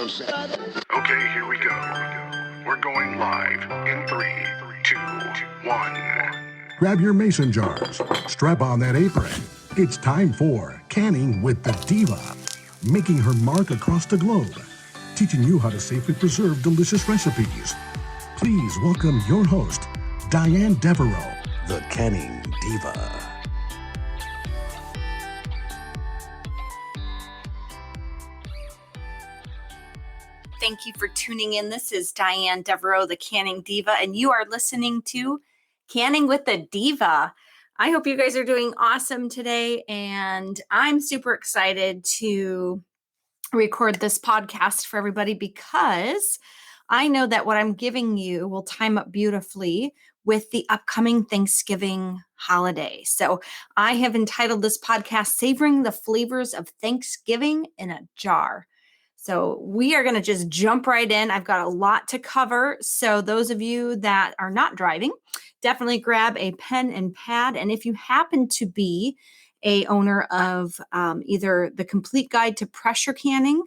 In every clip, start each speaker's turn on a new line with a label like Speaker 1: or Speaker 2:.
Speaker 1: Okay, here we go. We're going live in 3, 2, 1.
Speaker 2: Grab your mason jars, strap on that apron. It's time for Canning with the Diva, making her mark across the globe, teaching you how to safely preserve delicious recipes. Please welcome your host, Diane Devereaux, the Canning Diva.
Speaker 3: Thank you for tuning in. This is Diane Devereaux, the Canning Diva, and you are listening to Canning with the Diva. I hope you guys are doing awesome today, and I'm super excited to record this podcast for everybody because I know that what I'm giving you will time up beautifully with the upcoming Thanksgiving holiday. So I have entitled this podcast, Savoring the Flavors of Thanksgiving in a Jar. So we are going to just jump right in. I've got a lot to cover. So those of you that are not driving, definitely grab a pen and pad. And if you happen to be a owner of either the Complete Guide to Pressure Canning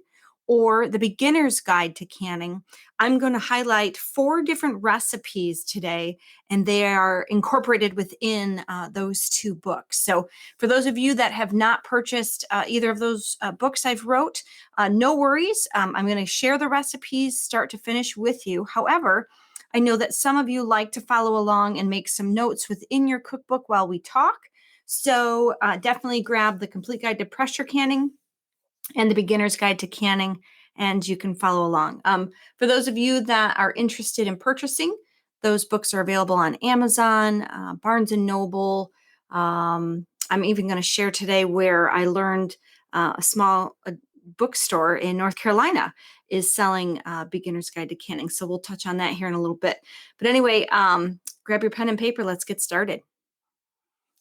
Speaker 3: or the Beginner's Guide to Canning, I'm going to highlight 4 different recipes today, and they are incorporated within those 2 books. So for those of you that have not purchased either of those books I've wrote, no worries. I'm going to share the recipes start to finish with you. However, I know that some of you like to follow along and make some notes within your cookbook while we talk. So definitely grab the Complete Guide to Pressure Canning and the Beginner's Guide to Canning, and you can follow along. For those of you that are interested in purchasing, those books are available on Amazon, Barnes & Noble. I'm even going to share today where I learned a small bookstore in North Carolina is selling Beginner's Guide to Canning. So we'll touch on that here in a little bit. But anyway, grab your pen and paper. Let's get started.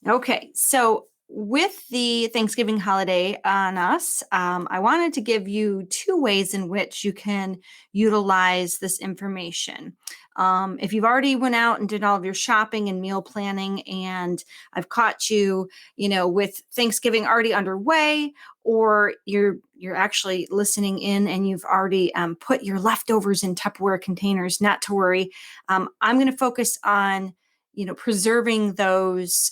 Speaker 3: Okay, so with the Thanksgiving holiday on us, I wanted to give you 2 ways in which you can utilize this information. If you've already went out and did all of your shopping and meal planning, and I've caught you, with Thanksgiving already underway, or you're actually listening in and you've already put your leftovers in Tupperware containers, not to worry. I'm going to focus on preserving those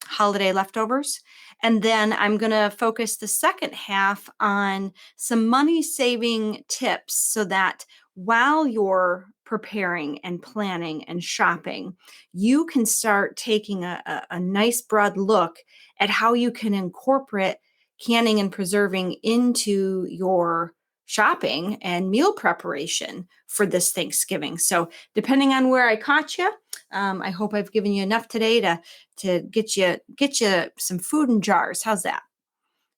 Speaker 3: holiday leftovers. And then I'm going to focus the second half on some money saving tips so that while you're preparing and planning and shopping, you can start taking a nice broad look at how you can incorporate canning and preserving into your shopping and meal preparation for this Thanksgiving. So depending on where I caught you, I hope I've given you enough today to get you some food in jars. How's that?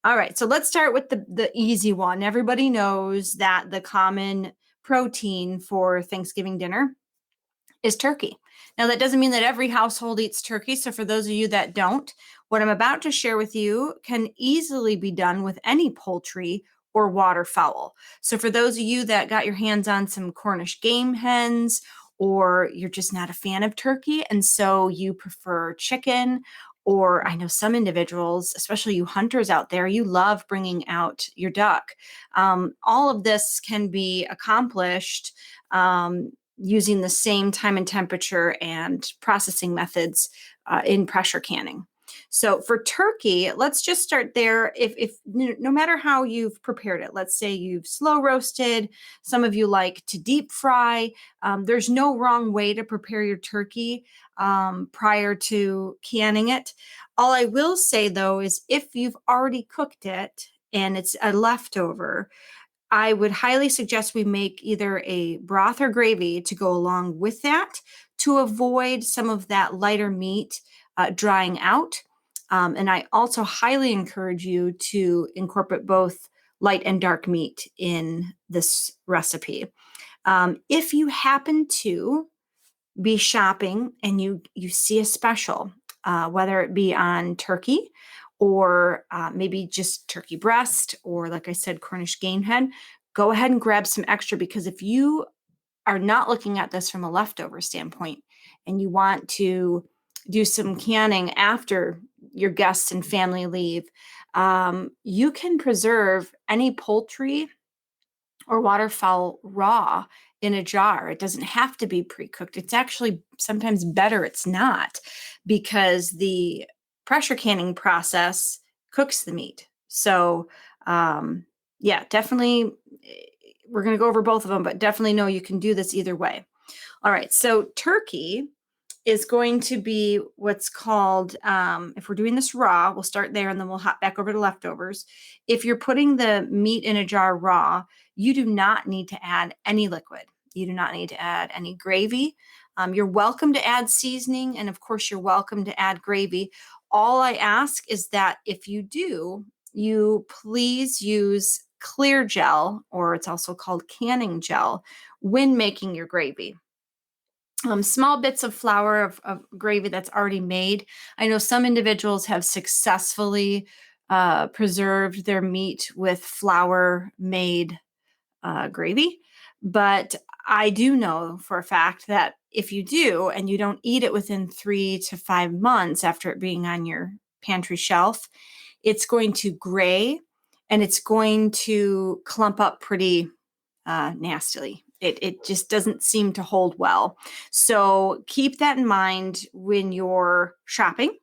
Speaker 3: All right, so let's start with the easy one. Everybody knows that the common protein for Thanksgiving dinner is turkey. Now, that doesn't mean that every household eats turkey. So for those of you that don't, what I'm about to share with you can easily be done with any poultry or waterfowl. So for those of you that got your hands on some Cornish game hens, or you're just not a fan of turkey, and so you prefer chicken, or I know some individuals, especially you hunters out there, you love bringing out your duck. All of this can be accomplished using the same time and temperature and processing methods in pressure canning. So for turkey, let's just start there. If no matter how you've prepared it, let's say you've slow roasted, some of you like to deep fry, there's no wrong way to prepare your turkey prior to canning it. All I will say though is if you've already cooked it and it's a leftover, I would highly suggest we make either a broth or gravy to go along with that to avoid some of that lighter meat drying out. And I also highly encourage you to incorporate both light and dark meat in this recipe. If you happen to be shopping and you see a special, whether it be on turkey or maybe just turkey breast, or like I said, Cornish game hen, go ahead and grab some extra, because if you are not looking at this from a leftover standpoint and you want to do some canning after your guests and family leave, you can preserve any poultry or waterfowl raw in a jar. It doesn't have to be pre-cooked. It's actually sometimes better it's not, because the pressure canning process cooks the meat. So yeah, definitely we're going to go over both of them, but definitely know you can do this either way. All right, so turkey is going to be what's called, if we're doing this raw, we'll start there and then we'll hop back over to leftovers. If you're putting the meat in a jar raw, you do not need to add any liquid. You do not need to add any gravy. You're welcome to add seasoning, and of course, you're welcome to add gravy. All I ask is that if you do, you please use clear gel, or it's also called canning gel, when making your gravy. Small bits of flour of gravy that's already made. I know some individuals have successfully preserved their meat with flour made gravy, but I do know for a fact that if you do and you don't eat it within 3 to 5 months after it being on your pantry shelf, it's going to gray and it's going to clump up pretty nastily. It just doesn't seem to hold well. So keep that in mind when you're shopping.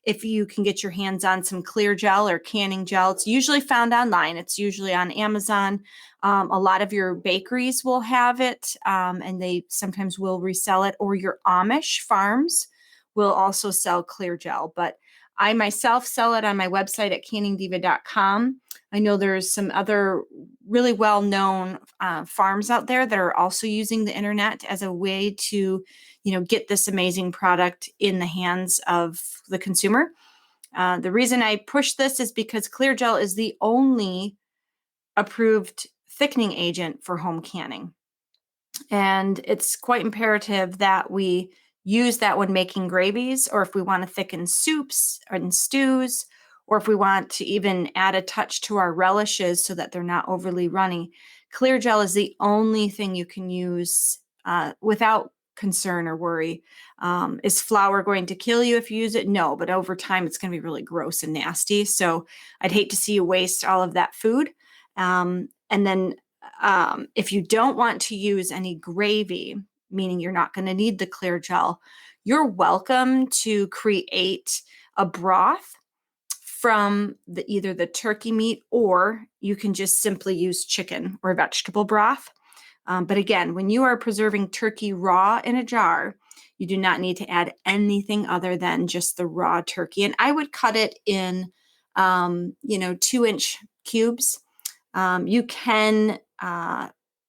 Speaker 3: If you can get your hands on some clear gel or canning gel, it's usually found online. It's usually on Amazon. A lot of your bakeries will have it, and they sometimes will resell it, or your Amish farms will also sell clear gel. But I myself sell it on my website at canningdiva.com. I know there's some other really well-known farms out there that are also using the internet as a way to, get this amazing product in the hands of the consumer. The reason I push this is because clear gel is the only approved thickening agent for home canning. And it's quite imperative that we use that when making gravies, or if we want to thicken soups and stews, or if we want to even add a touch to our relishes so that they're not overly runny. Clear gel is the only thing you can use without concern or worry. Is flour going to kill you if you use it? No, but over time it's going to be really gross and nasty. So I'd hate to see you waste all of that food. And then if you don't want to use any gravy, meaning you're not going to need the clear gel, you're welcome to create a broth from either the turkey meat, or you can just simply use chicken or vegetable broth. But again, when you are preserving turkey raw in a jar, you do not need to add anything other than just the raw turkey. And I would cut it in, 2-inch cubes. You can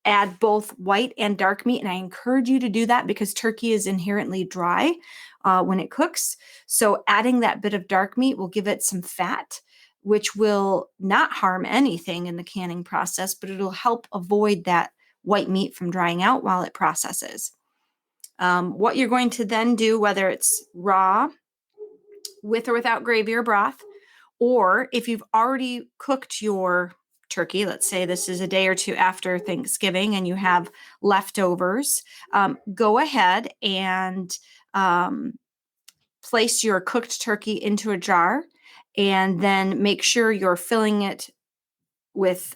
Speaker 3: add both white and dark meat, and I encourage you to do that because turkey is inherently dry when it cooks. So adding that bit of dark meat will give it some fat, which will not harm anything in the canning process, but it'll help avoid that white meat from drying out while it processes. What you're going to then do, whether it's raw, with or without gravy or broth, or if you've already cooked your turkey, let's say this is a day or two after Thanksgiving and you have leftovers, go ahead and place your cooked turkey into a jar, and then make sure you're filling it with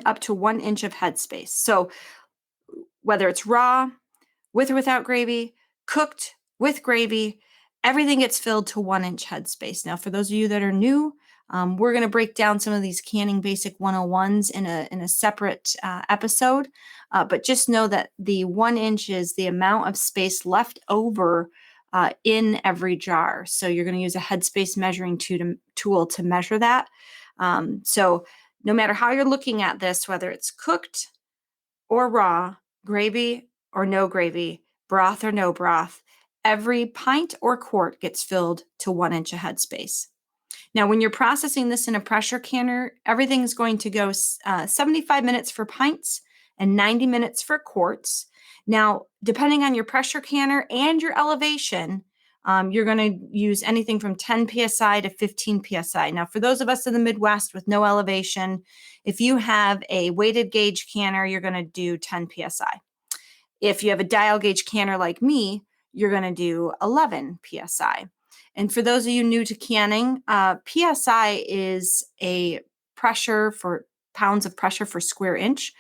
Speaker 3: up to 1 inch of headspace. So whether it's raw, with or without gravy, cooked with gravy, everything gets filled to 1 inch headspace. Now, for those of you that are new, we're going to break down some of these canning basic 101s in a separate episode. But just know that the 1 inch is the amount of space left over in every jar. So you're going to use a headspace measuring tool to measure that. So no matter how you're looking at this, whether it's cooked or raw, gravy or no gravy, broth or no broth, every pint or quart gets filled to 1 inch of headspace. Now, when you're processing this in a pressure canner, everything's going to go 75 minutes for pints and 90 minutes for quarts. Now, depending on your pressure canner and your elevation, you're going to use anything from 10 psi to 15 psi. Now, for those of us in the Midwest with no elevation, if you have a weighted gauge canner, you're going to do 10 psi. If you have a dial gauge canner like me, you're going to do 11 psi. And for those of you new to canning, PSI is a pressure for pounds of pressure per square inch.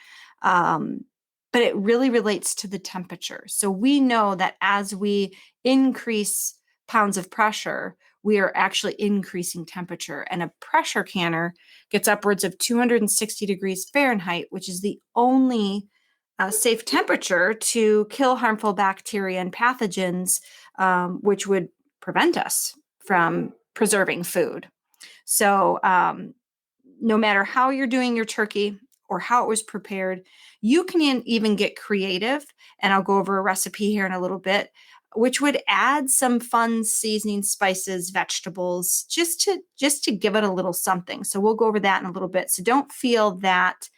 Speaker 3: But it really relates to the temperature. So we know that as we increase pounds of pressure, we are actually increasing temperature. And a pressure canner gets upwards of 260 degrees Fahrenheit, which is the only safe temperature to kill harmful bacteria and pathogens, which would prevent us from preserving food. So no matter how you're doing your turkey or how it was prepared, you can even get creative. And I'll go over a recipe here in a little bit, which would add some fun seasoning, spices, vegetables, just to give it a little something. So we'll go over that in a little bit. So don't feel that,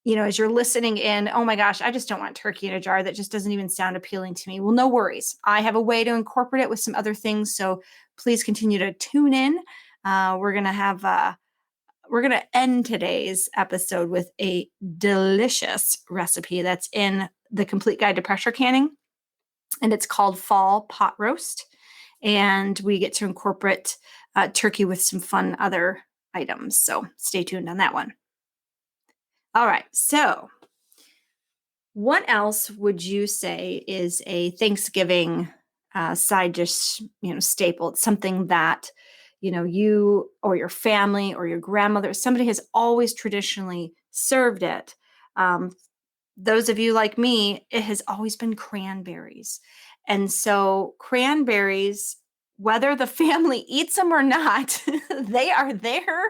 Speaker 3: as you're listening in, oh my gosh, I just don't want turkey in a jar. That just doesn't even sound appealing to me. Well, no worries. I have a way to incorporate it with some other things. So please continue to tune in. We're going to end today's episode with a delicious recipe that's in the Complete Guide to Pressure Canning, and it's called Fall Pot Roast. And we get to incorporate turkey with some fun other items. So stay tuned on that one. All right. So what else would you say is a Thanksgiving side dish, staple? It's something that, you or your family or your grandmother, somebody has always traditionally served it. Those of you like me, it has always been cranberries. And so cranberries, whether the family eats them or not, they are there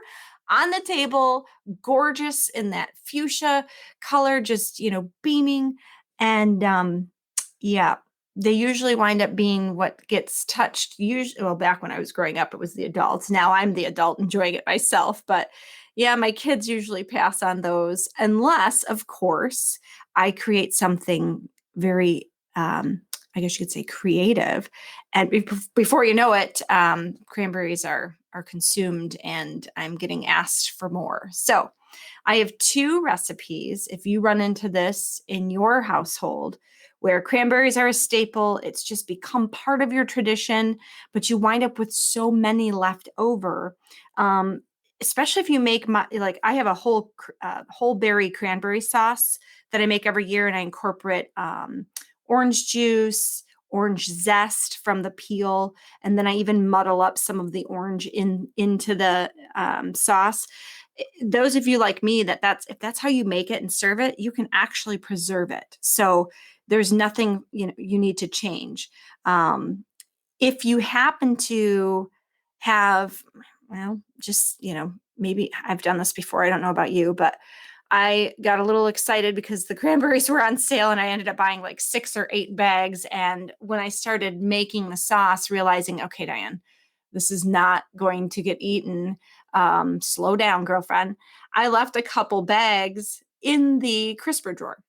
Speaker 3: on the table, gorgeous in that fuchsia color, just, beaming. And yeah, they usually wind up being what gets touched. Usually, well, back when I was growing up, it was the adults. Now I'm the adult enjoying it myself. But yeah, my kids usually pass on those, unless, of course, I create something very, I guess you could say, creative. And before you know it, cranberries are consumed, and I'm getting asked for more. So I have two recipes. If you run into this in your household, where cranberries are a staple, it's just become part of your tradition, but you wind up with so many left over. Especially if you make I have a whole berry cranberry sauce that I make every year, and I incorporate orange juice, orange zest from the peel, and then I even muddle up some of the orange into the sauce. Those of you like me, if that's how you make it and serve it, you can actually preserve it. So there's nothing you need to change. If you happen to have, well, just maybe I've done this before. I don't know about you, but I got a little excited because the cranberries were on sale, and I ended up buying like 6 or 8 bags. And when I started making the sauce, realizing, okay, Diane, this is not going to get eaten. Slow down, girlfriend. I left a couple bags in the crisper drawer.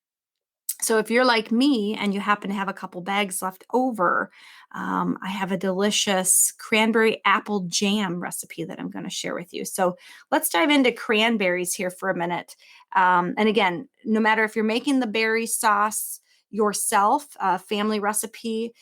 Speaker 3: So if you're like me and you happen to have a couple bags left over, I have a delicious Cranberry-Apple Jam recipe that I'm going to share with you. So let's dive into cranberries here for a minute. And again, no matter if you're making the berry sauce yourself, family recipe,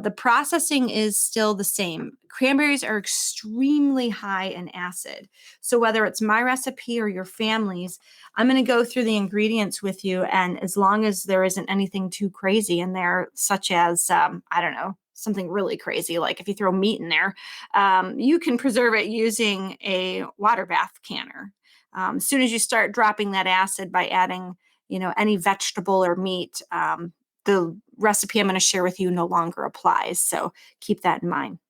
Speaker 3: the processing is still the same. Cranberries are extremely high in acid. So whether it's my recipe or your family's, I'm going to go through the ingredients with you. And as long as there isn't anything too crazy in there, such as, I don't know, something really crazy, like if you throw meat in there, you can preserve it using a water bath canner. As soon as you start dropping that acid by adding, any vegetable or meat, the recipe I'm going to share with you no longer applies. So keep that in mind.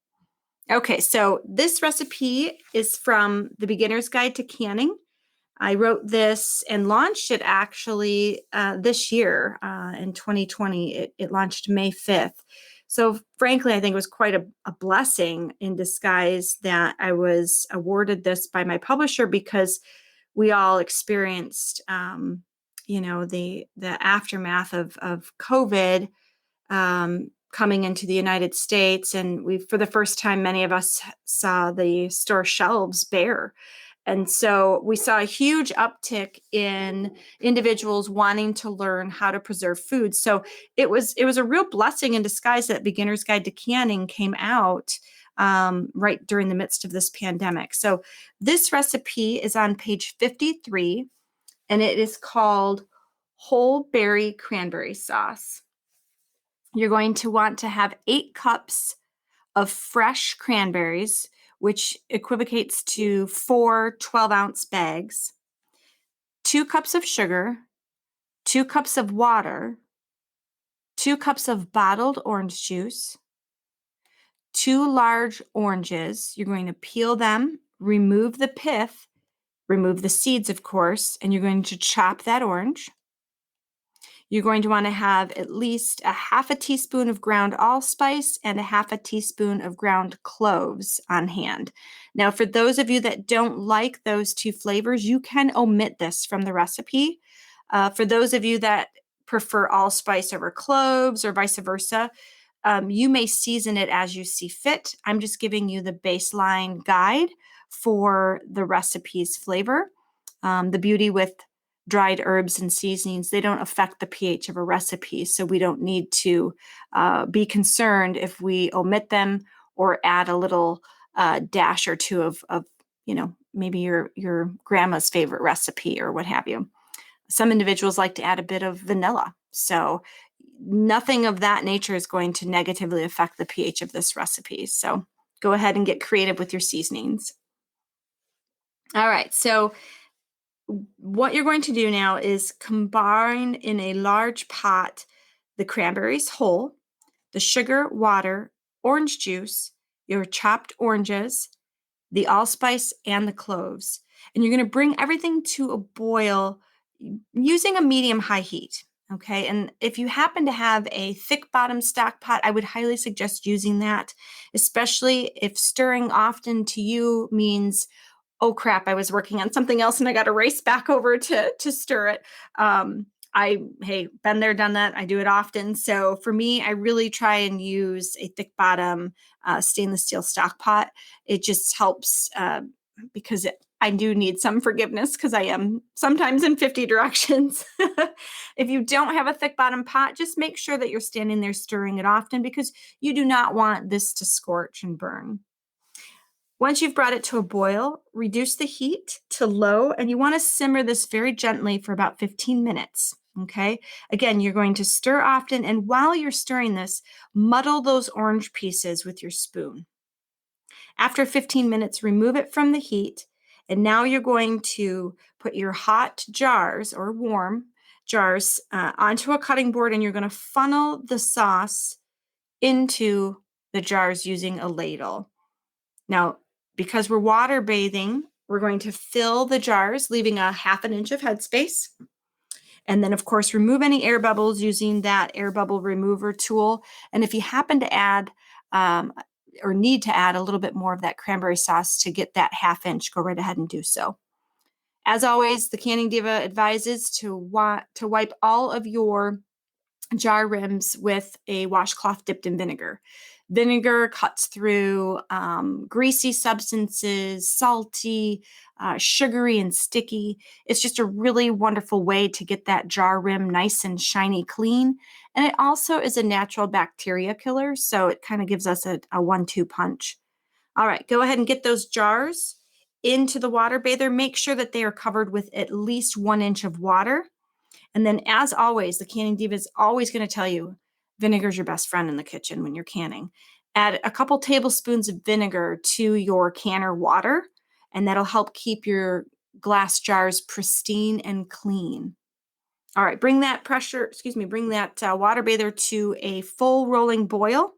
Speaker 3: Okay, so this recipe is from the Beginner's Guide to Canning. I wrote this and launched it actually this year in 2020. It launched May 5th. So frankly, I think it was quite a blessing in disguise that I was awarded this by my publisher, because we all experienced the aftermath of COVID coming into the United States. And for the first time, many of us saw the store shelves bare. And so we saw a huge uptick in individuals wanting to learn how to preserve food. So it was a real blessing in disguise that Beginner's Guide to Canning came out right during the midst of this pandemic. So this recipe is on page 53 and it is called whole berry cranberry sauce. You're going to want to have 8 cups of fresh cranberries, which equivocates to 4 12-ounce bags, 2 cups of sugar, 2 cups of water, 2 cups of bottled orange juice, 2 large oranges. You're going to peel them, remove the pith, remove the seeds, of course, and you're going to chop that orange. You're going to want to have at least a half a teaspoon of ground allspice and a half a teaspoon of ground cloves on hand. Now, for those of you that don't like those 2 flavors, you can omit this from the recipe. For those of you that prefer allspice over cloves or vice versa, you may season it as you see fit. I'm just giving you the baseline guide for the recipe's flavor. The beauty with dried herbs and seasonings, they don't affect the pH of a recipe, so we don't need to be concerned if we omit them or add a little dash or 2 of maybe your grandma's favorite recipe or what have you. Some individuals like to add a bit of vanilla, so nothing of that nature is going to negatively affect the pH of this recipe. So go ahead and get creative with your seasonings. All right, so what you're going to do now is combine in a large pot the cranberries whole, the sugar, water, orange juice, your chopped oranges, the allspice, and the cloves. And you're going to bring everything to a boil using a medium-high heat. Okay, and if you happen to have a thick bottom stock pot, I would highly suggest using that, especially if stirring often to you means, oh crap, I was working on something else and I got to race back over to stir it. Hey, been there, done that. I do it often. So for me, I really try and use a thick bottom stainless steel stock pot. It just helps because I do need some forgiveness because I am sometimes in 50 directions. If you don't have a thick bottom pot, just make sure that you're standing there stirring it often because you do not want this to scorch and burn. Once you've brought it to a boil, reduce the heat to low, and you want to simmer this very gently for about 15 minutes. Okay. Again, you're going to stir often, and while you're stirring this, muddle those orange pieces with your spoon. After 15 minutes, remove it from the heat, and now you're going to put your hot jars or warm jars onto a cutting board, and you're going to funnel the sauce into the jars using a ladle. Now, because we're water bathing, we're going to fill the jars, leaving a half an inch of headspace. And then, of course, remove any air bubbles using that air bubble remover tool. And if you happen to add or need to add a little bit more of that cranberry sauce to get that half inch, go right ahead and do so. As always, the Canning Diva advises to wipe all of your jar rims with a washcloth dipped in vinegar. Vinegar cuts through greasy substances, salty, sugary, and sticky. It's just a really wonderful way to get that jar rim nice and shiny clean. And it also is a natural bacteria killer, so it kind of gives us a 1-2 punch. All right, go ahead and get those jars into the water bather. Make sure that they are covered with at least 1 inch of water. And then, as always, the Canning Diva is always going to tell you vinegar is your best friend in the kitchen when you're canning. Add a couple tablespoons of vinegar to your canner water, and that'll help keep your glass jars pristine and clean. All right, bring that water bather to a full rolling boil.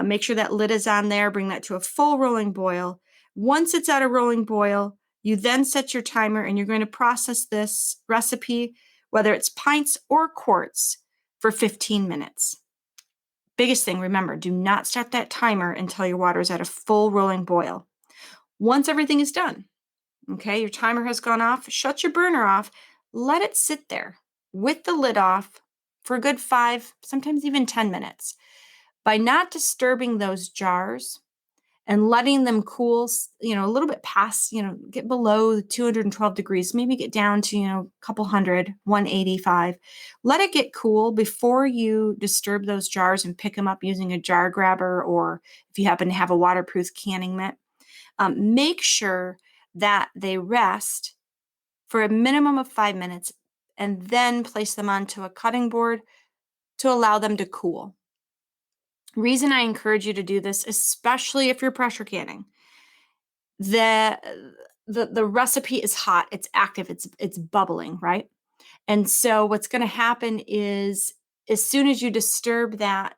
Speaker 3: Make sure that lid is on there. Bring that to a full rolling boil. Once it's at a rolling boil, you then set your timer, and you're going to process this recipe, whether it's pints or quarts, for 15 minutes. Biggest thing, remember, do not start that timer until your water is at a full rolling boil. Once everything is done, okay, your timer has gone off, shut your burner off, let it sit there with the lid off for a good 5, sometimes even 10 minutes. By not disturbing those jars and letting them cool, a little bit past, get below 212 degrees, maybe get down to, a couple hundred, 185. Let it get cool before you disturb those jars and pick them up using a jar grabber, or if you happen to have a waterproof canning mitt. Make sure that they rest for a minimum of 5 minutes, and then place them onto a cutting board to allow them to cool. Reason I encourage you to do this, especially if you're pressure canning, the recipe is hot, it's active, it's bubbling, right? And so what's going to happen is as soon as you disturb that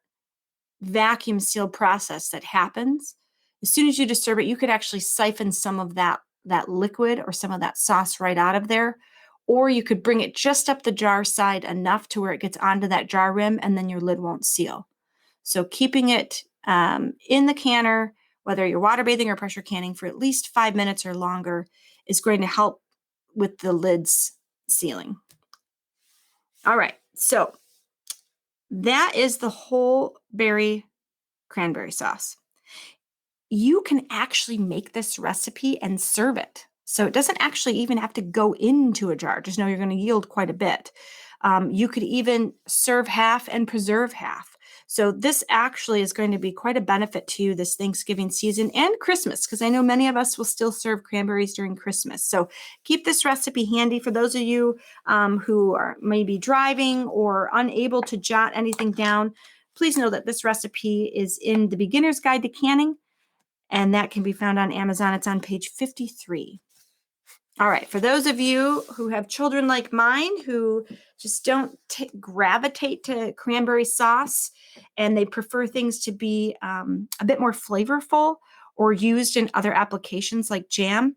Speaker 3: vacuum seal process that happens, as soon as you disturb it, you could actually siphon some of that liquid or some of that sauce right out of there. Or you could bring it just up the jar side enough to where it gets onto that jar rim, and then your lid won't seal. So keeping it in the canner, whether you're water bathing or pressure canning, for at least 5 minutes or longer is going to help with the lid's sealing. All right, so that is the whole berry cranberry sauce. You can actually make this recipe and serve it. So it doesn't actually even have to go into a jar. Just know you're going to yield quite a bit. You could even serve half and preserve half. So this actually is going to be quite a benefit to you this Thanksgiving season and Christmas, because I know many of us will still serve cranberries during Christmas. So keep this recipe handy for those of you who are maybe driving or unable to jot anything down. Please know that this recipe is in the Beginner's Guide to Canning, and that can be found on Amazon. It's on page 53. All right, for those of you who have children like mine who just don't gravitate to cranberry sauce and they prefer things to be a bit more flavorful or used in other applications like jam,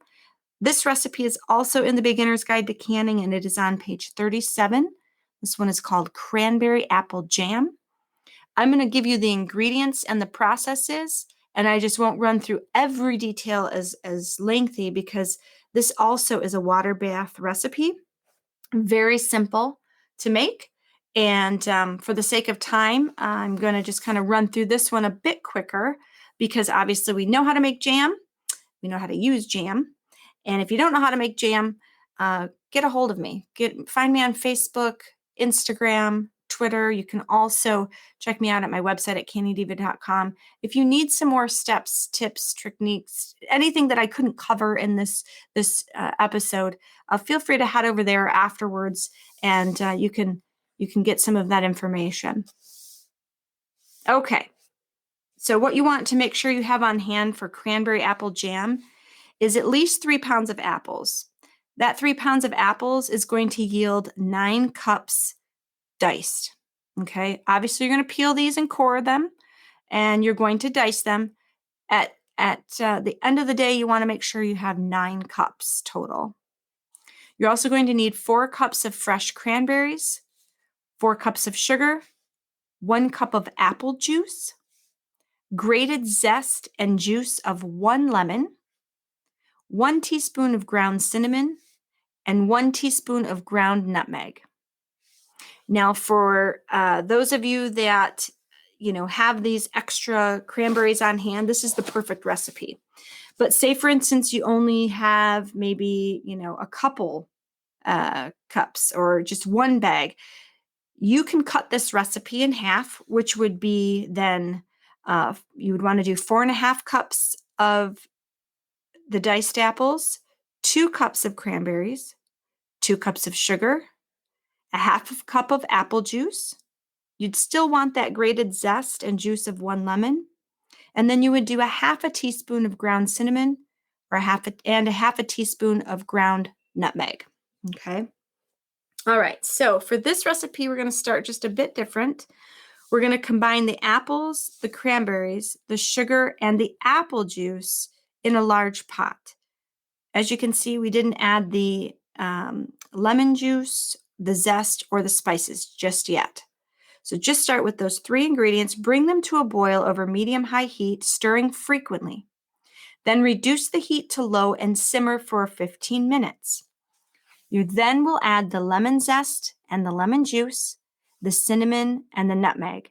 Speaker 3: this recipe is also in the Beginner's Guide to Canning, and it is on page 37. This one is called Cranberry-Apple Jam. I'm going to give you the ingredients and the processes, and I just won't run through every detail as lengthy because this also is a water bath recipe. Very simple to make. And for the sake of time, I'm going to just kind of run through this one a bit quicker because obviously we know how to make jam. We know how to use jam. And if you don't know how to make jam, get a hold of me. Find me on Facebook, Instagram, Twitter. You can also check me out at my website at canningdiva.com. If you need some more steps, tips, techniques, anything that I couldn't cover in this episode, feel free to head over there afterwards, and you can get some of that information. Okay, so what you want to make sure you have on hand for cranberry apple jam is at least 3 pounds of apples. That 3 pounds of apples is going to yield 9 cups diced. Okay, obviously you're going to peel these and core them, and you're going to dice them. At the end of the day, you want to make sure you have 9 cups total. You're also going to need 4 cups of fresh cranberries, 4 cups of sugar, 1 cup of apple juice, grated zest and juice of 1 lemon, 1 teaspoon of ground cinnamon, and 1 teaspoon of ground nutmeg. Now, for those of you that have these extra cranberries on hand, this is the perfect recipe. But say, for instance, you only have maybe a couple cups or just 1 bag. You can cut this recipe in half, which would be then you would want to do 4.5 cups of the diced apples, 2 cups of cranberries, 2 cups of sugar, a 1/2 cup of apple juice. You'd still want that grated zest and juice of 1 lemon. And then you would do a 1/2 teaspoon of ground cinnamon or a 1/2 teaspoon of ground nutmeg. Okay. All right. So for this recipe, we're going to start just a bit different. We're going to combine the apples, the cranberries, the sugar, and the apple juice in a large pot. As you can see, we didn't add the lemon juice, the zest, or the spices just yet. So just start with those 3 ingredients, bring them to a boil over medium-high heat, stirring frequently. Then reduce the heat to low and simmer for 15 minutes. You then will add the lemon zest and the lemon juice, the cinnamon, and the nutmeg.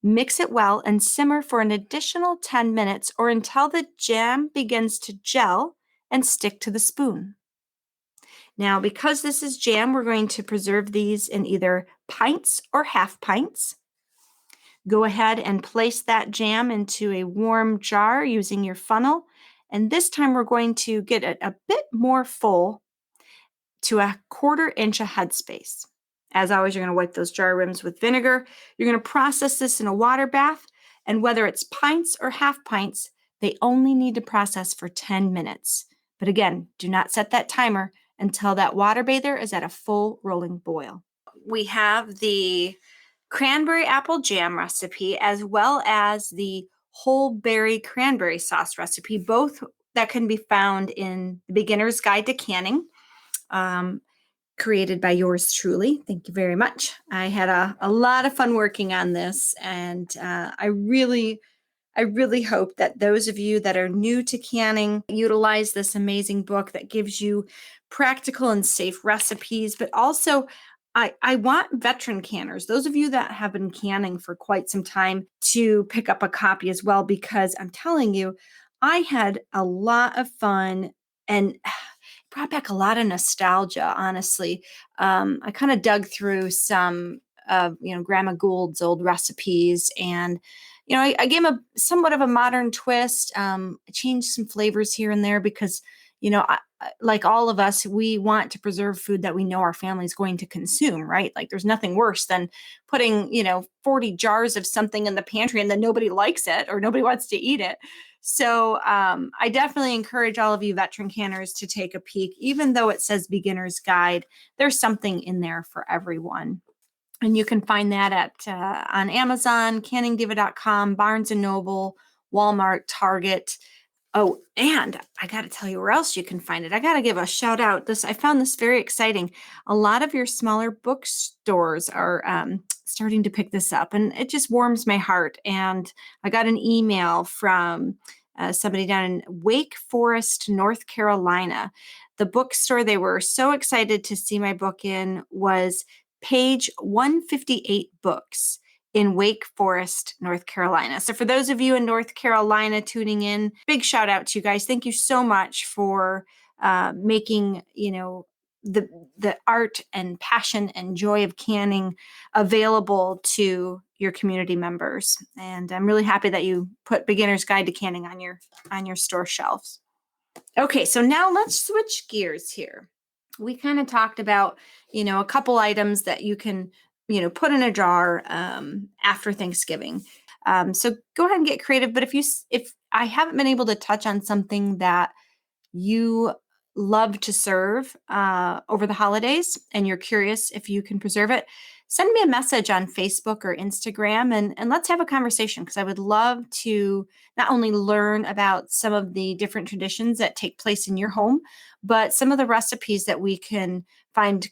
Speaker 3: Mix it well and simmer for an additional 10 minutes or until the jam begins to gel and stick to the spoon. Now, because this is jam, we're going to preserve these in either pints or 1/2 pints. Go ahead and place that jam into a warm jar using your funnel. And this time we're going to get it a bit more full to a 1/4 inch of headspace. As always, you're going to wipe those jar rims with vinegar. You're going to process this in a water bath. And whether it's pints or half pints, they only need to process for 10 minutes. But again, do not set that timer until that water bather is at a full rolling boil. We have the Cranberry-Apple Jam recipe as well as the whole berry cranberry sauce recipe, both that can be found in the Beginner's Guide to Canning, created by yours truly. Thank you very much. I had a lot of fun working on this, and I really hope that those of you that are new to canning utilize this amazing book that gives you practical and safe recipes, but also I want veteran canners, those of you that have been canning for quite some time, to pick up a copy as well, because I'm telling you, I had a lot of fun and brought back a lot of nostalgia, honestly. I kind of dug through some of, Grandma Gould's old recipes, and I gave them somewhat of a modern twist. I changed some flavors here and there because, like all of us, we want to preserve food that we know our family is going to consume, right? Like there's nothing worse than putting, 40 jars of something in the pantry and then nobody likes it or nobody wants to eat it. So I definitely encourage all of you veteran canners to take a peek. Even though it says Beginner's Guide, there's something in there for everyone. And you can find that at on Amazon, canningdiva.com, Barnes & Noble, Walmart, Target. Oh, and I got to tell you where else you can find it. I got to give a shout out. I found this very exciting. A lot of your smaller bookstores are starting to pick this up, and it just warms my heart. And I got an email from somebody down in Wake Forest, North Carolina. The bookstore they were so excited to see my book in was Page 158 Books in Wake Forest, North Carolina. So for those of you in North Carolina tuning in, big shout out to you guys. Thank you so much for making, the art and passion and joy of canning available to your community members. And I'm really happy that you put Beginner's Guide to Canning on your store shelves. Okay, so now let's switch gears here. We kind of talked about, a couple items that you can put in a jar after Thanksgiving. So go ahead and get creative. But if I haven't been able to touch on something that you love to serve over the holidays and you're curious if you can preserve it, send me a message on Facebook or Instagram and let's have a conversation, because I would love to not only learn about some of the different traditions that take place in your home, but some of the recipes that we can find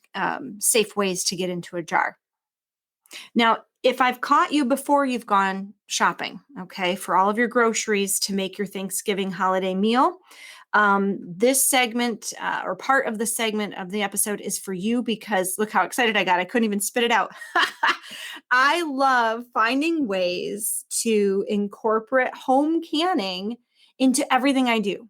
Speaker 3: safe ways to get into a jar. Now, if I've caught you before you've gone shopping, okay, for all of your groceries to make your Thanksgiving holiday meal, this segment or part of the segment of the episode is for you, because look how excited I got. I couldn't even spit it out. I love finding ways to incorporate home canning into everything I do.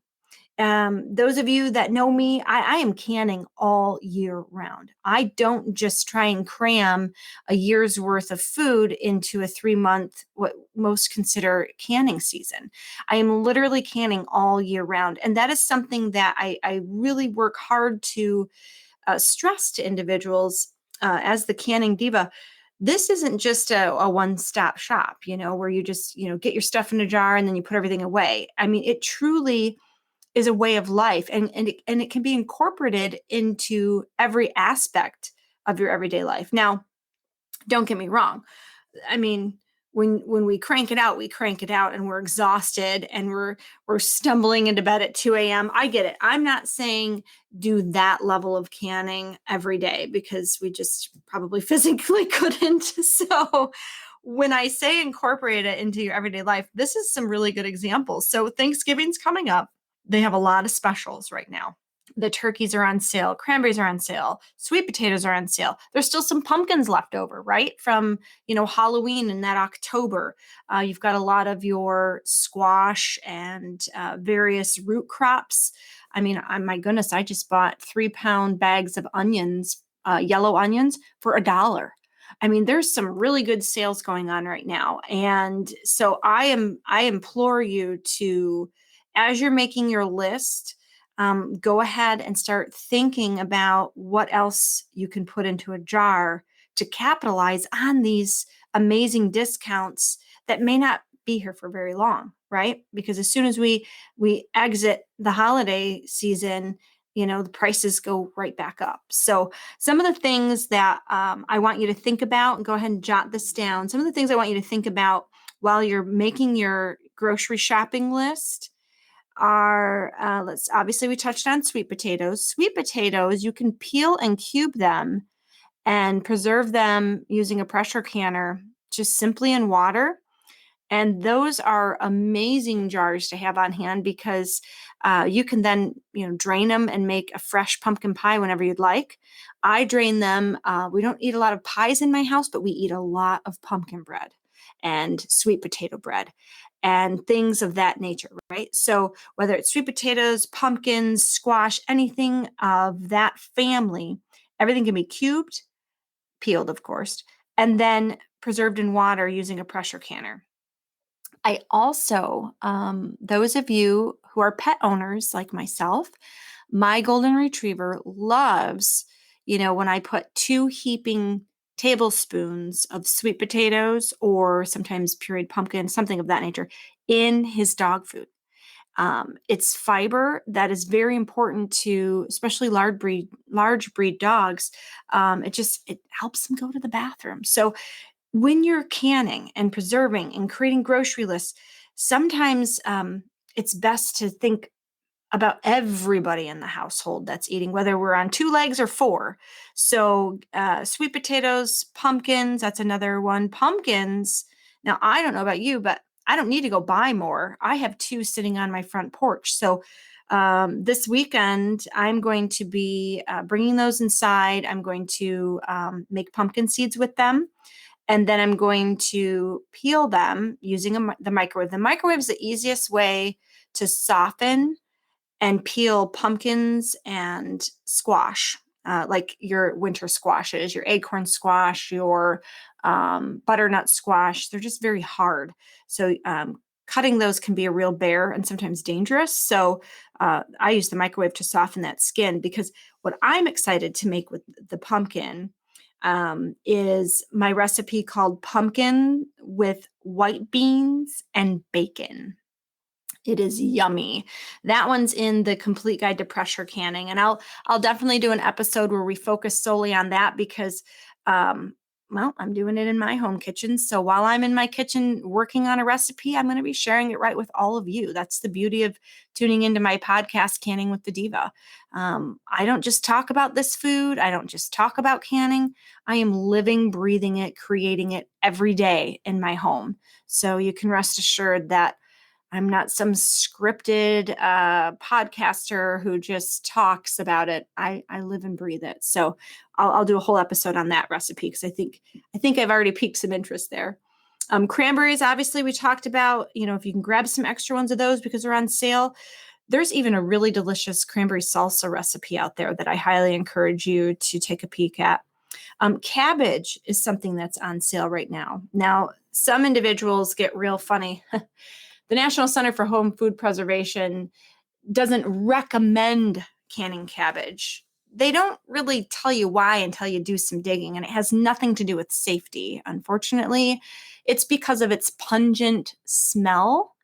Speaker 3: Those of you that know me, I am canning all year round. I don't just try and cram a year's worth of food into a 3-month, what most consider canning season. I am literally canning all year round. And that is something that I really work hard to stress to individuals as the Canning Diva. This isn't just a one-stop shop, where you just, get your stuff in a jar and then you put everything away. I mean, it truly is a way of life, and it can be incorporated into every aspect of your everyday life. Now, don't get me wrong. I mean, when we crank it out, and we're exhausted and we're stumbling into bed at 2 a.m. I get it. I'm not saying do that level of canning every day, because we just probably physically couldn't. So when I say incorporate it into your everyday life, this is some really good examples. So Thanksgiving's coming up. They have a lot of specials right now. The turkeys are on sale. Cranberries are on sale. Sweet potatoes are on sale. There's still some pumpkins left over, right? From, Halloween in that October. You've got a lot of your squash and various root crops. I mean, my goodness, I just bought 3-pound bags of onions, yellow onions, for $1. I mean, there's some really good sales going on right now. And so I implore you to, as you're making your list, go ahead and start thinking about what else you can put into a jar to capitalize on these amazing discounts that may not be here for very long, right? Because as soon as we exit the holiday season, the prices go right back up. So some of the things that I want you to think about, and go ahead and jot this down. Some of the things I want you to think about while you're making your grocery shopping list are, obviously we touched on sweet potatoes. Sweet potatoes, you can peel and cube them and preserve them using a pressure canner, just simply in water. And those are amazing jars to have on hand because you can then, drain them and make a fresh pumpkin pie whenever you'd like. I drain them. We don't eat a lot of pies in my house, but we eat a lot of pumpkin bread and sweet potato bread and things of that nature, right? So whether it's sweet potatoes, pumpkins, squash, anything of that family, everything can be cubed, peeled, of course, and then preserved in water using a pressure canner. I also, those of you who are pet owners like myself, my golden retriever loves, when I put 2 heaping tablespoons of sweet potatoes or sometimes pureed pumpkin, something of that nature, in his dog food. It's fiber that is very important to especially large breed dogs. It helps them go to the bathroom. So when you're canning and preserving and creating grocery lists, sometimes it's best to think about everybody in the household that's eating, whether we're on 2 legs or 4. So sweet potatoes, pumpkins, that's another one. Pumpkins, now I don't know about you, but I don't need to go buy more. I have 2 sitting on my front porch. So this weekend, I'm going to be bringing those inside. I'm going to make pumpkin seeds with them. And then I'm going to peel them using the microwave. The microwave is the easiest way to soften and peel pumpkins and squash, like your winter squashes, your acorn squash, your butternut squash. They're just very hard. So cutting those can be a real bear and sometimes dangerous. So I use the microwave to soften that skin because what I'm excited to make with the pumpkin is my recipe called pumpkin with white beans and bacon. It is yummy. That one's in the complete guide to pressure canning. And I'll definitely do an episode where we focus solely on that because I'm doing it in my home kitchen. So while I'm in my kitchen working on a recipe, I'm going to be sharing it right with all of you. That's the beauty of tuning into my podcast, Canning with the Diva. I don't just talk about this food. I don't just talk about canning. I am living, breathing it, creating it every day in my home. So you can rest assured that I'm not some scripted podcaster who just talks about it. I live and breathe it. So I'll do a whole episode on that recipe because I think I've already piqued some interest there. Cranberries, obviously, we talked about, if you can grab some extra ones of those because they're on sale. There's even a really delicious cranberry salsa recipe out there that I highly encourage you to take a peek at. Cabbage is something that's on sale right now. Now, some individuals get real funny. The National Center for Home Food Preservation doesn't recommend canning cabbage. They don't really tell you why until you do some digging, and it has nothing to do with safety. Unfortunately, it's because of its pungent smell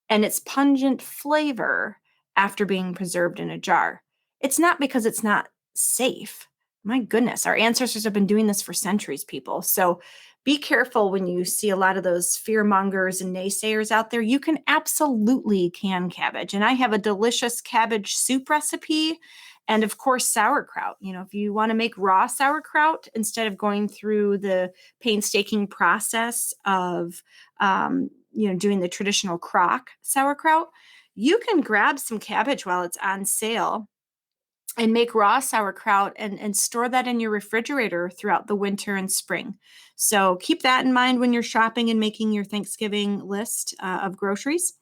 Speaker 3: and its pungent flavor after being preserved in a jar. It's not because it's not safe. My goodness, our ancestors have been doing this for centuries, people. So be careful when you see a lot of those fear mongers and naysayers out there. You can absolutely can cabbage. And I have a delicious cabbage soup recipe and, of course, sauerkraut. If you want to make raw sauerkraut instead of going through the painstaking process of, doing the traditional crock sauerkraut, you can grab some cabbage while it's on sale and make raw sauerkraut and store that in your refrigerator throughout the winter and spring. So keep that in mind when you're shopping and making your Thanksgiving list of groceries.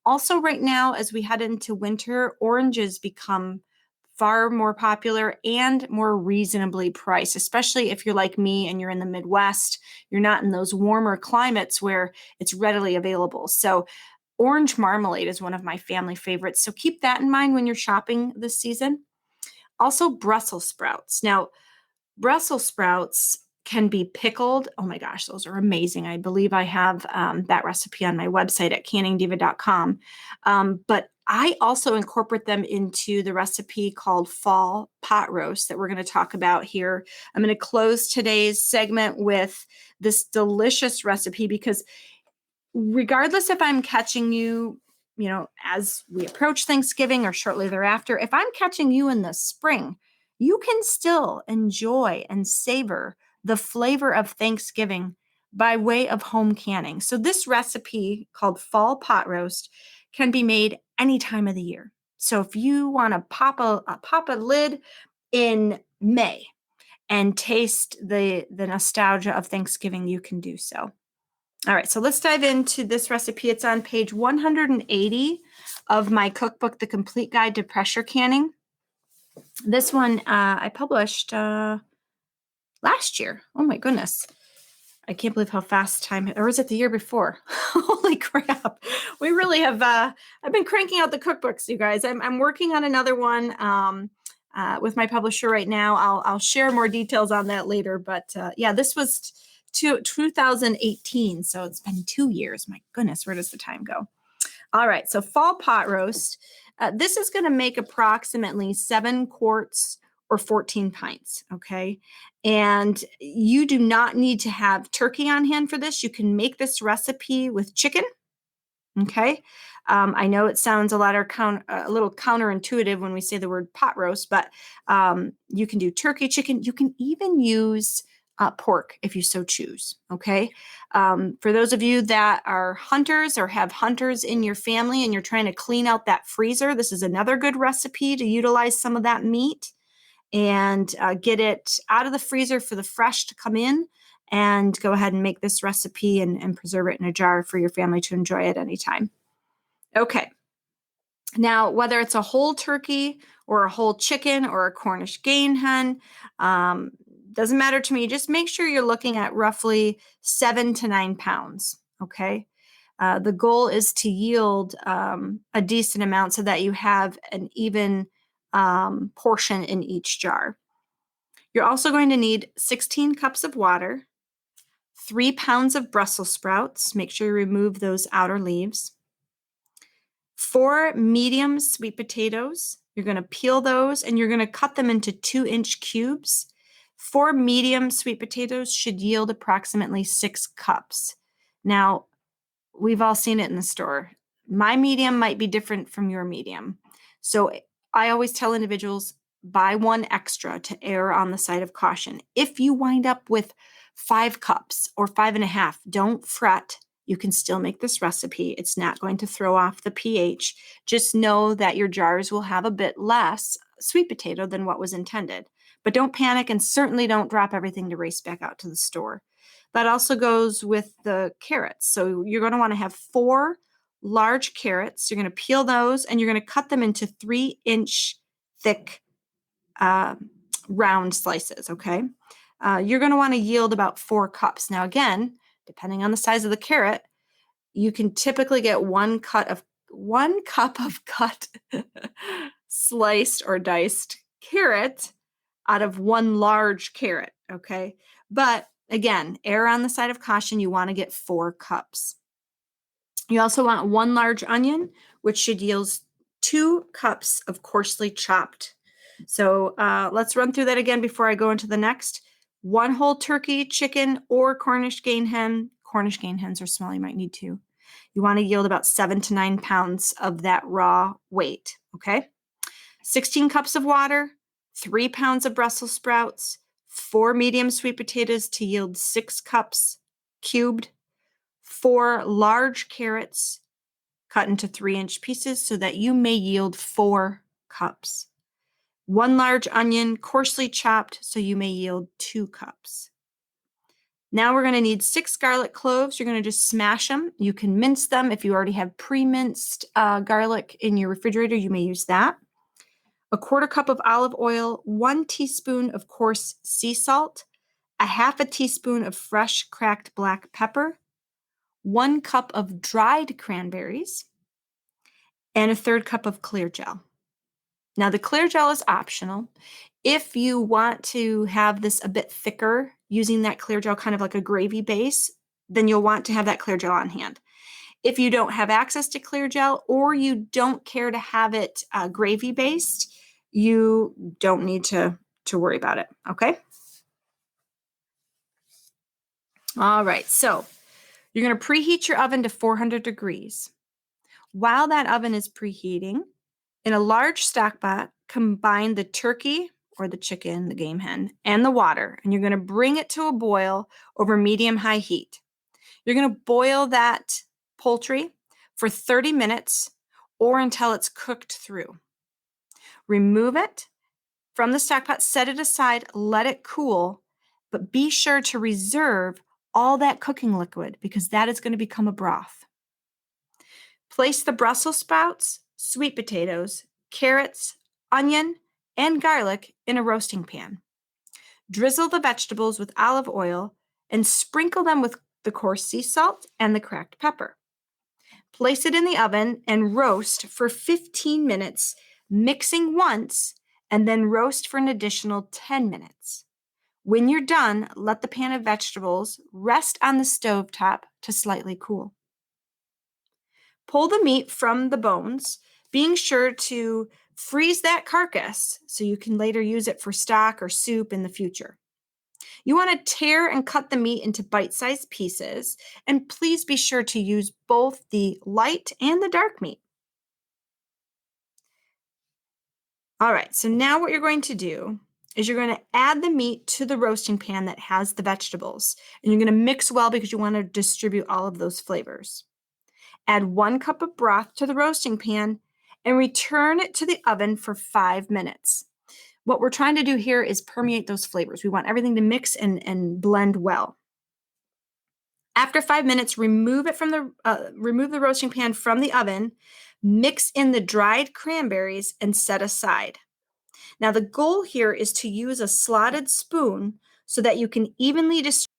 Speaker 3: Also, right now, as we head into winter, oranges become far more popular and more reasonably priced, especially if you're like me and you're in the Midwest. You're not in those warmer climates where it's readily available. So Orange marmalade is one of my family favorites, so keep that in mind when you're shopping this season. Also, Brussels sprouts. Now, Brussels sprouts can be pickled. Oh my gosh, those are amazing. I believe I have that recipe on my website at canningdiva.com. But I also incorporate them into the recipe called fall pot roast that we're going to talk about here. I'm going to close today's segment with this delicious recipe because regardless if I'm catching you, as we approach Thanksgiving or shortly thereafter, if I'm catching you in the spring, you can still enjoy and savor the flavor of Thanksgiving by way of home canning. So this recipe called fall pot roast can be made any time of the year. So if you want to pop a lid in May and taste the nostalgia of Thanksgiving, you can do so. All right, so let's dive into this recipe. It's on page 180 of my cookbook, The Complete Guide to Pressure Canning. This one I published last year. Oh my goodness. I can't believe how fast time, or was it the year before? Holy crap. We really have, I've been cranking out the cookbooks, you guys. I'm working on another one with my publisher right now. I'll share more details on that later. But yeah, this was 2018. So it's been 2 years. My goodness, where does the time go? All right. So fall pot roast. This is going to make approximately 7 quarts or 14 pints. Okay. And you do not need to have turkey on hand for this. You can make this recipe with chicken. Okay. I know it sounds a little counterintuitive when we say the word pot roast, but you can do turkey, chicken. You can even use pork if you so choose. Okay. For those of you that are hunters or have hunters in your family and you're trying to clean out that freezer, this is another good recipe to utilize some of that meat and get it out of the freezer for the fresh to come in, and go ahead and make this recipe and preserve it in a jar for your family to enjoy at any time. Okay. Now, whether it's a whole turkey or a whole chicken or a Cornish game hen, doesn't matter to me. Just make sure you're looking at roughly 7 to 9 pounds. Okay. The goal is to yield a decent amount so that you have an even portion in each jar. You're also going to need 16 cups of water, 3 pounds of Brussels sprouts. Make sure you remove those outer leaves. 4 medium sweet potatoes. You're going to peel those and you're going to cut them into 2-inch cubes. 4 medium sweet potatoes should yield approximately 6 cups. Now, we've all seen it in the store. My medium might be different from your medium. So I always tell individuals, buy 1 extra to err on the side of caution. If you wind up with 5 cups or 5.5, don't fret. You can still make this recipe. It's not going to throw off the pH. Just know that your jars will have a bit less sweet potato than what was intended. But don't panic, and certainly don't drop everything to race back out to the store. That also goes with the carrots. So you're going to want to have 4 large carrots. You're going to peel those and you're going to cut them into 3-inch thick round slices. Okay. You're going to want to yield about 4 cups. Now, again, depending on the size of the carrot, you can typically get 1 cup of cut sliced or diced carrot out of 1 large carrot. Okay. But again, err on the side of caution. You want to get 4 cups. You also want 1 large onion, which should yield 2 cups of coarsely chopped. So let's run through that again before I go into the next. 1 whole turkey, chicken, or Cornish game hen. Cornish game hens are small. You might need 2. You want to yield about 7 to 9 pounds of that raw weight. Okay. 16 cups of water, 3 pounds of Brussels sprouts, 4 medium sweet potatoes to yield 6 cups cubed, 4 large carrots cut into 3-inch pieces so that you may yield 4 cups. 1 large onion coarsely chopped so you may yield 2 cups. Now we're going to need 6 garlic cloves. You're going to just smash them. You can mince them. If you already have pre-minced garlic in your refrigerator, you may use that. 1/4 cup of olive oil, 1 teaspoon of coarse sea salt, 1/2 teaspoon of fresh cracked black pepper, 1 cup of dried cranberries. and a third cup of clear gel. Now, the clear gel is optional. If you want to have this a bit thicker, using that clear gel kind of like a gravy base, then you'll want to have that clear gel on hand. If you don't have access to clear gel or you don't care to have it gravy based, you don't need to worry about it, okay? All right, so you're going to preheat your oven to 400 degrees. While that oven is preheating, in a large stock pot, combine the turkey or the chicken, the game hen, and the water, and you're going to bring it to a boil over medium-high heat. You're going to boil that poultry for 30 minutes or until it's cooked through. Remove it from the stock pot, set it aside, let it cool, but be sure to reserve all that cooking liquid because that is going to become a broth. Place the Brussels sprouts, sweet potatoes, carrots, onion, and garlic in a roasting pan. Drizzle the vegetables with olive oil and sprinkle them with the coarse sea salt and the cracked pepper. Place it in the oven and roast for 15 minutes, mixing once, and then roast for an additional 10 minutes. When you're done, let the pan of vegetables rest on the stovetop to slightly cool. Pull the meat from the bones, being sure to freeze that carcass so you can later use it for stock or soup in the future. You want to tear and cut the meat into bite-sized pieces, and please be sure to use both the light and the dark meat. All right, so now what you're going to do is you're going to add the meat to the roasting pan that has the vegetables, and you're going to mix well because you want to distribute all of those flavors. Add 1 cup of broth to the roasting pan and return it to the oven for 5 minutes. What we're trying to do here is permeate those flavors. We want everything to mix and blend well. After 5 minutes, remove the roasting pan from the oven, mix in the dried cranberries, and set aside. Now, the goal here is to use a slotted spoon so that you can evenly distribute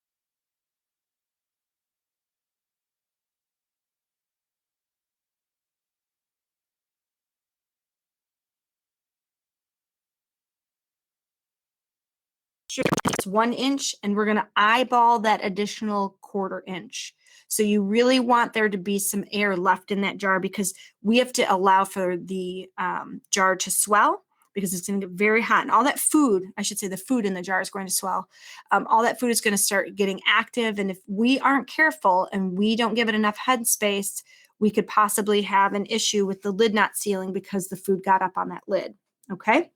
Speaker 3: it's 1 inch, and we're going to eyeball that additional 1/4 inch. So you really want there to be some air left in that jar because we have to allow for the jar to swell because it's going to get very hot. And all that food, I should say the food in the jar is going to swell. All that food is going to start getting active. And if we aren't careful and we don't give it enough headspace, we could possibly have an issue with the lid not sealing because the food got up on that lid. Okay?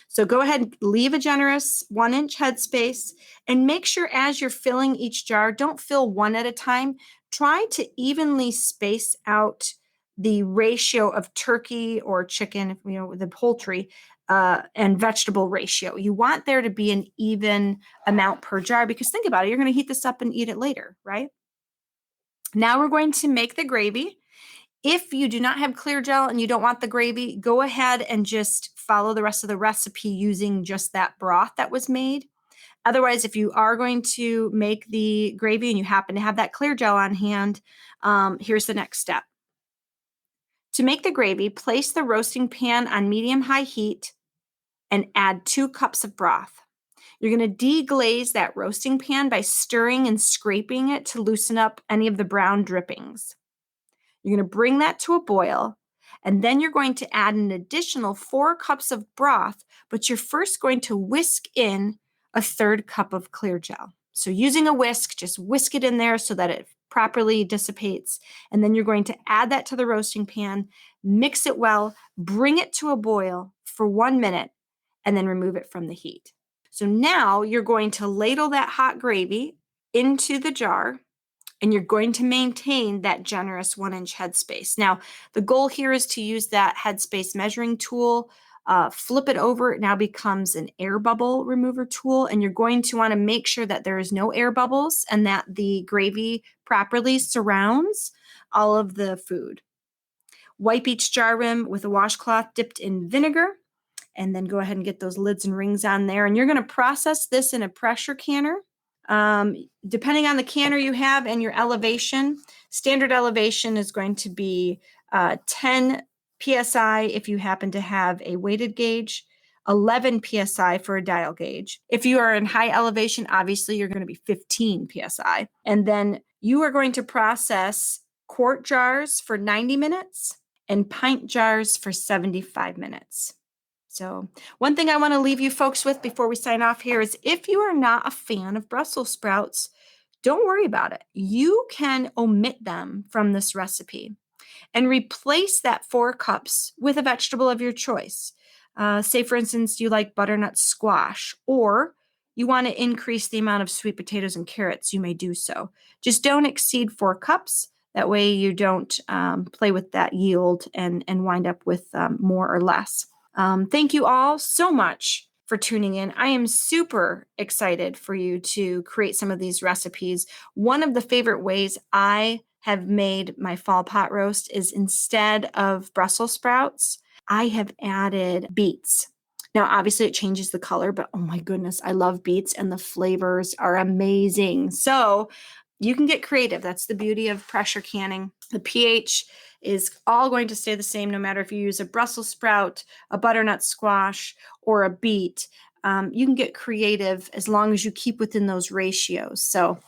Speaker 3: So go ahead and leave a generous 1 inch headspace and make sure as you're filling each jar, don't fill one at a time. Try to evenly space out the ratio of turkey or chicken, the poultry and vegetable ratio. You want there to be an even amount per jar because think about it, you're going to heat this up and eat it later, right? Now we're going to make the gravy. If you do not have clear gel and you don't want the gravy, go ahead and just follow the rest of the recipe using just that broth that was made. Otherwise, if you are going to make the gravy and you happen to have that clear gel on hand, here's the next step. To make the gravy, place the roasting pan on medium-high heat and add 2 cups of broth. You're going to deglaze that roasting pan by stirring and scraping it to loosen up any of the brown drippings. You're going to bring that to a boil, and then you're going to add an additional 4 cups of broth, but you're first going to whisk in a 1/3 cup of clear gel. So using a whisk, just whisk it in there so that it properly dissipates, and then you're going to add that to the roasting pan, mix it well, bring it to a boil for 1 minute, and then remove it from the heat. So now you're going to ladle that hot gravy into the jar, and you're going to maintain that generous 1 inch headspace. Now, the goal here is to use that headspace measuring tool, flip it over. It now becomes an air bubble remover tool, and you're going to want to make sure that there is no air bubbles and that the gravy properly surrounds all of the food. Wipe each jar rim with a washcloth dipped in vinegar, and then go ahead and get those lids and rings on there. And you're going to process this in a pressure canner. Depending on the canner you have and your elevation, standard elevation is going to be 10 PSI if you happen to have a weighted gauge, 11 PSI for a dial gauge. If you are in high elevation, obviously you're going to be 15 PSI. And then you are going to process quart jars for 90 minutes and pint jars for 75 minutes. So one thing I want to leave you folks with before we sign off here is if you are not a fan of Brussels sprouts, don't worry about it. You can omit them from this recipe and replace that 4 cups with a vegetable of your choice. Say, for instance, you like butternut squash, or you want to increase the amount of sweet potatoes and carrots, you may do so. Just don't exceed 4 cups. That way you don't play with that yield and wind up with more or less. Thank you all so much for tuning in. I am super excited for you to create some of these recipes. One of the favorite ways I have made my fall pot roast is instead of Brussels sprouts, I have added beets. Now, obviously it changes the color, but oh my goodness, I love beets and the flavors are amazing. So you can get creative. That's the beauty of pressure canning. The pH is all going to stay the same no matter if you use a Brussels sprout, a butternut squash, or a beet. You can get creative as long as you keep within those ratios. So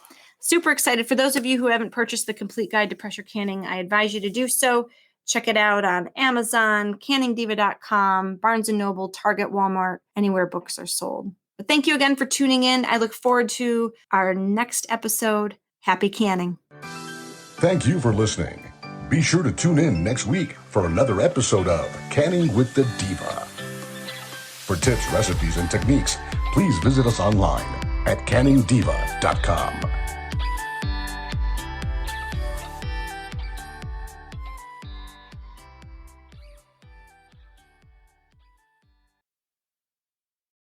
Speaker 3: super excited. For those of you who haven't purchased the complete guide to pressure canning, I advise you to do so. Check it out on Amazon, canningdiva.com, Barnes & Noble, Target, Walmart, anywhere books are sold. But thank you again for tuning in. I look forward to our next episode. Happy canning.
Speaker 2: Thank you for listening. Be sure to tune in next week for another episode of Canning with the Diva. For tips, recipes, and techniques, please visit us online at canningdiva.com.